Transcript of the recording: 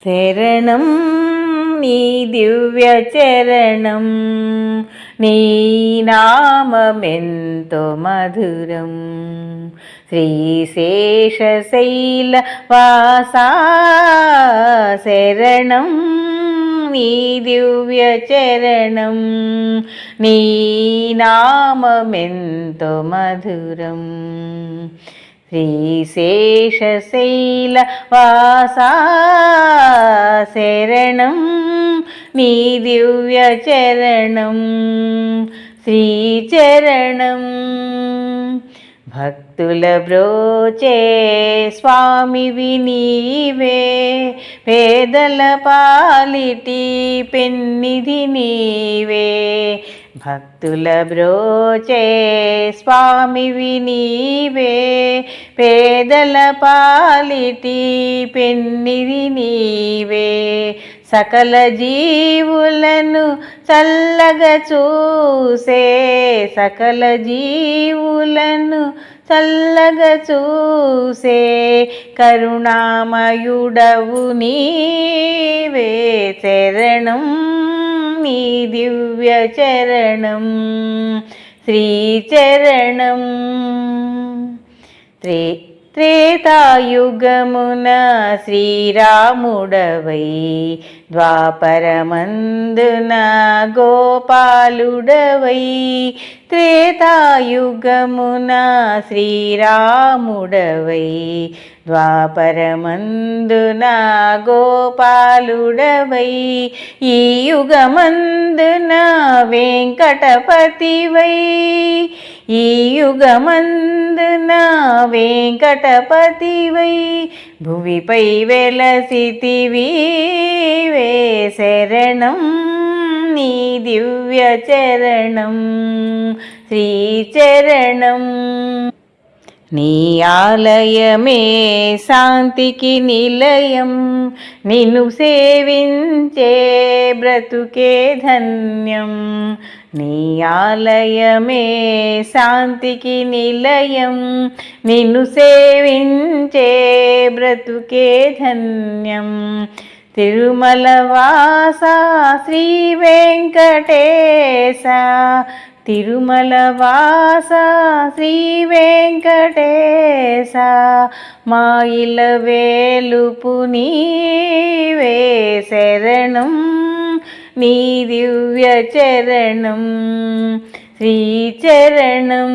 శరణం నీ దివ్య చరణం, నీ నామమెంతో మధురం. శ్రీశేషశైల వాసా శరణం నీ దివ్య చరణం, నీ నామమెంతో మధురం. శ్రీశేషశైల వాసా శరణం నీ దివ్య చరణం, శ్రీచరణం. భక్తుల బ్రోచే స్వామివి నీవే, పేదల పాలిటి పెన్నిధి నీవే. భక్తుల బ్రోచే స్వామివి నీవే, పేదల పాలిటి పెన్నిధి నీవే. సకల జీవులను చల్లగా చూసే, సకల జీవులను చల్లగా చూసే కరుణామయుడవు నీవే. శరణం నీ దివ్య చరణం, శ్రీచరణం. త్రేతాయుగమున శ్రీరాముడవై, ద్వాపరమందున గోపాలుడవై. త్రేతాయుగమున శ్రీరాముడవై, ద్వాపరమందున గోపాలుడవై. ఈ యుగమందున వెంకటపతివై, ఈ యుగమందున వెంకటపతివై. భువిపై వెలసితివీవే, శరణం నీ దివ్య చరణం, శ్రీచరణం. నీ ఆలయమే శాంతికి నిలయం, నిన్ను సేవించే బ్రతుకే ధన్యం. నీ ఆలయమే శాంతికి నిలయం, నిన్ను సేవించే బ్రతుకే ధన్యం. తిరుమల వాస శ్రీ వెంకటేశ, తిరుమల వాస శ్రీ వెంకటేశ. మా ఇల వేలుపు నీవే, శరణం నీ దివ్య చరణం, శ్రీచరణం.